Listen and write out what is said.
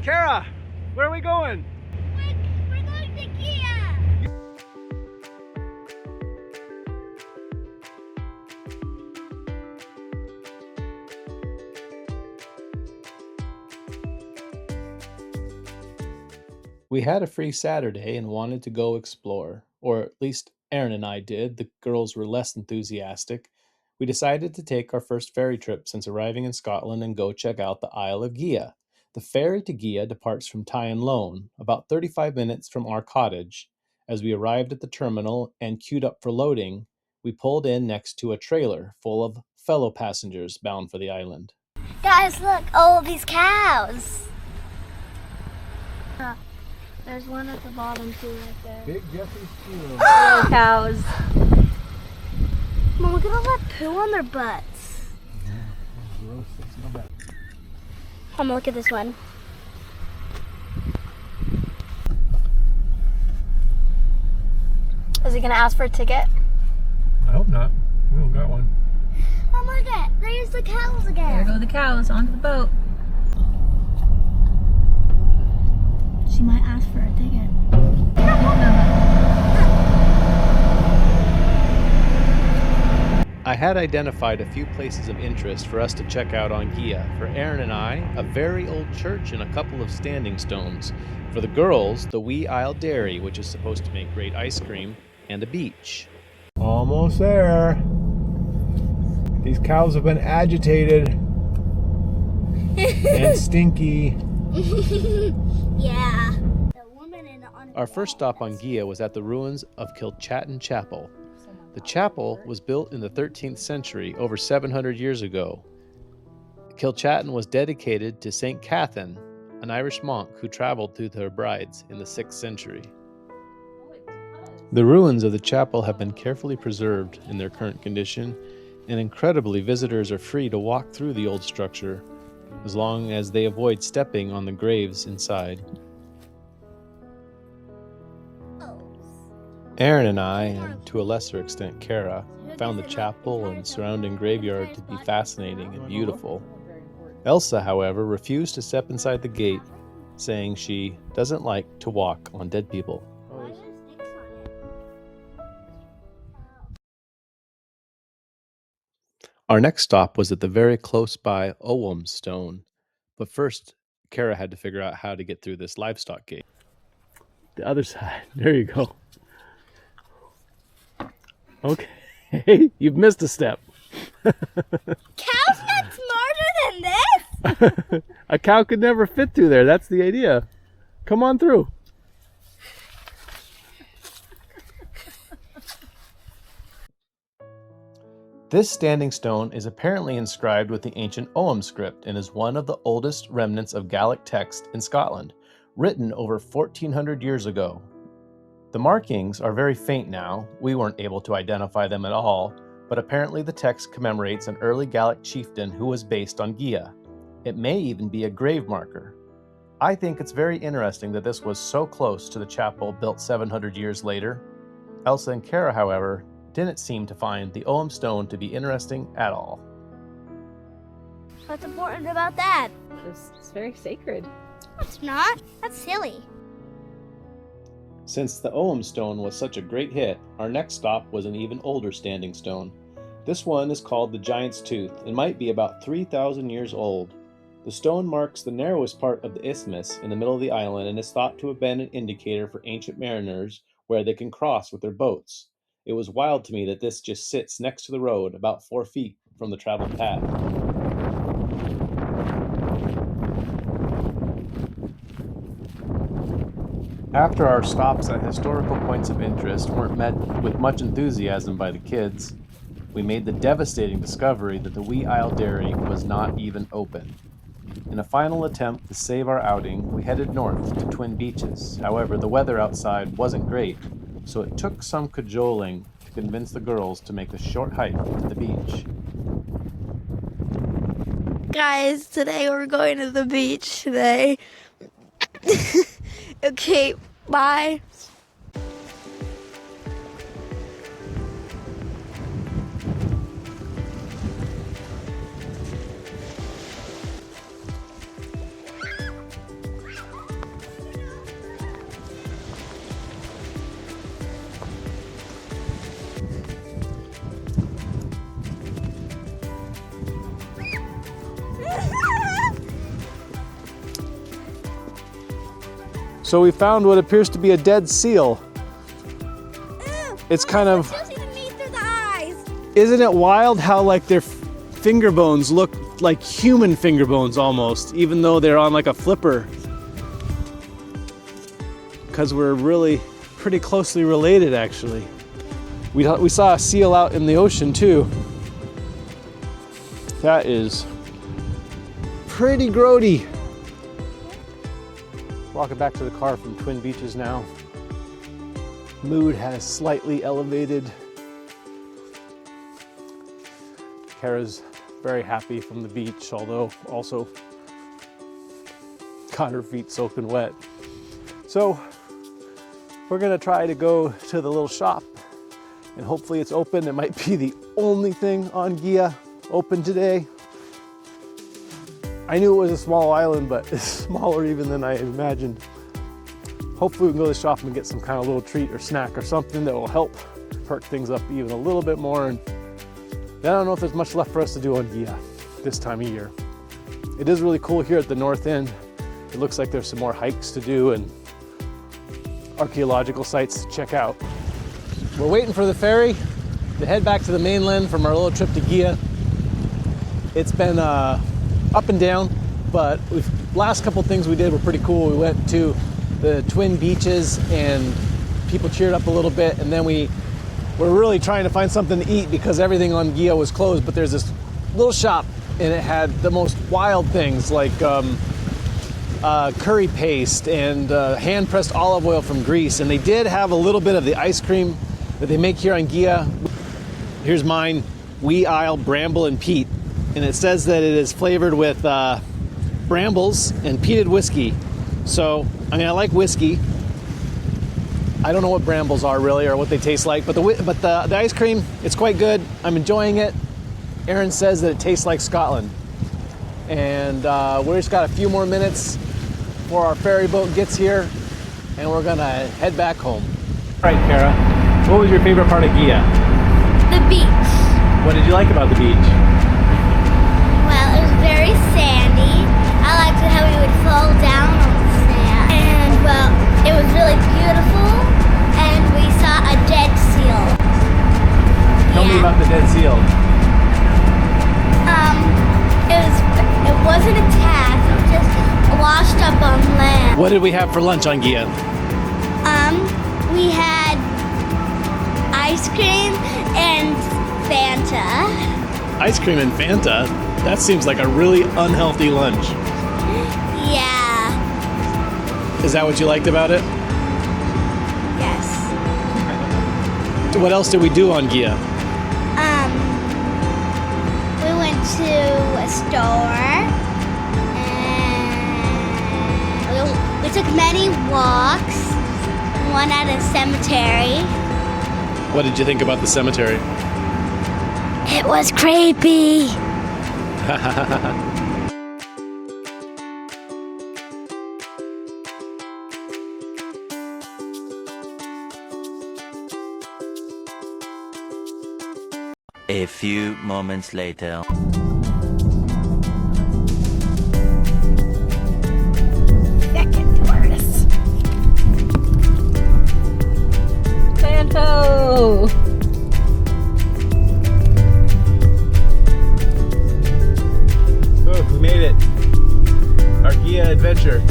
Kara, where are we going? We're going to Gigha. We had a free Saturday and wanted to go explore, or at least Aaron and I did. The girls were less enthusiastic. We decided to take our first ferry trip since arriving in Scotland and go check out the Isle of Gigha. The ferry to Gigha departs from Tynelone, about 35 minutes from our cottage. As we arrived at the terminal and queued up for loading, we pulled in next to a trailer full of fellow passengers bound for the island. Guys, look, all of these cows. There's one at the bottom too, right there. Big Jeffrey's Field. Cows. Mom, look at all that poo on their butts. Gross, that's not bad. Mom, look at this one. Is he gonna ask for a ticket? I hope not. We don't got one. Mom, look at, there's the cows again. There go the cows onto the boat. She might ask for a ticket. I had identified a few places of interest for us to check out on Gigha. For Aaron and I, a very old church and a couple of standing stones. For the girls, the Wee Isle Dairy, which is supposed to make great ice cream, and a beach. Almost there. These cows have been agitated and stinky. Yeah. Our first stop on Gigha was at the ruins of Kilchatton Chapel. The chapel was built in the 13th century, over 700 years ago. Kilchatton was dedicated to St. Catherine, an Irish monk who traveled to her brides in the 6th century. The ruins of the chapel have been carefully preserved in their current condition, and incredibly, visitors are free to walk through the old structure, as long as they avoid stepping on the graves inside. Aaron and I, and to a lesser extent Kara, found the chapel and surrounding graveyard to be fascinating and beautiful. Elsa, however, refused to step inside the gate, saying she doesn't like to walk on dead people. Our next stop was at the very close by Owam Stone, but first Kara had to figure out how to get through this livestock gate. The other side, there you go. Okay, you've missed a step. Cows not smarter than this? A cow could never fit through there, that's the idea. Come on through. This standing stone is apparently inscribed with the ancient Ogham script and is one of the oldest remnants of Gaelic text in Scotland, written over 1400 years ago. The markings are very faint now. We weren't able to identify them at all, but apparently the text commemorates an early Gaelic chieftain who was based on Gigha. It may even be a grave marker. I think it's very interesting that this was so close to the chapel built 700 years later. Elsa and Kara, however, didn't seem to find the Ogham stone to be interesting at all. What's important about that? It's very sacred. It's not. That's silly. Since the Ogham stone was such a great hit, our next stop was an even older standing stone. This one is called the Giant's Tooth and might be about 3,000 years old. The stone marks the narrowest part of the isthmus in the middle of the island and is thought to have been an indicator for ancient mariners where they can cross with their boats. It was wild to me that this just sits next to the road about 4 feet from the traveled path. After our stops at historical points of interest weren't met with much enthusiasm by the kids, we made the devastating discovery that the Wee Isle Dairy was not even open. In a final attempt to save our outing, we headed north to Twin Beaches. However, the weather outside wasn't great, so it took some cajoling to convince the girls to make a short hike to the beach. Guys, today we're going to the beach today. Okay, bye. So we found what appears to be a dead seal. It's kind of, isn't it wild how like their finger bones look like human finger bones almost, even though they're on like a flipper? Because we're really pretty closely related actually. We saw a seal out in the ocean too. That is pretty grody. Walking back to the car from Twin Beaches now. Mood has slightly elevated. Kara's very happy from the beach, although also got her feet soaking wet. So we're gonna try to go to the little shop and hopefully it's open. It might be the only thing on Gigha open today. I knew it was a small island, but it's smaller even than I imagined. Hopefully we can go to the shop and get some kind of little treat or snack or something that will help perk things up even a little bit more. And then I don't know if there's much left for us to do on Gigha this time of year. It is really cool here at the north end. It looks like there's some more hikes to do and archaeological sites to check out. We're waiting for the ferry to head back to the mainland from our little trip to Gigha. It's been up and down, but last couple things we did were pretty cool. We went to the Twin Beaches and people cheered up a little bit, and then we were really trying to find something to eat because everything on Gigha was closed, but there's this little shop and it had the most wild things like curry paste and hand-pressed olive oil from Greece, and they did have a little bit of the ice cream that they make here on Gigha. Here's mine, Wee Isle Bramble and Peat, and it says that it is flavored with brambles and peated whiskey. So, I mean, I like whiskey. I don't know what brambles are really or what they taste like, but the ice cream, it's quite good. I'm enjoying it. Aaron says that it tastes like Scotland. And we just got a few more minutes before our ferry boat gets here, and we're gonna head back home. All right, Kara, what was your favorite part of Gigha? The beach. What did you like about the beach? Well, it was very sandy. I liked how we would fall down on the sand. And, well, it was really beautiful. And we saw a dead seal. Tell me about the dead seal. It wasn't attacked. It was just washed up on land. What did we have for lunch on Gigha? We had ice cream and Fanta. Ice cream and Fanta? That seems like a really unhealthy lunch. Yeah. Is that what you liked about it? Yes. What else did we do on Gigha? We went to a store and we took many walks. One at a cemetery. What did you think about the cemetery? It was creepy. A few moments later. Second tourist. Santo! Oh, we made it. Our Gigha adventure.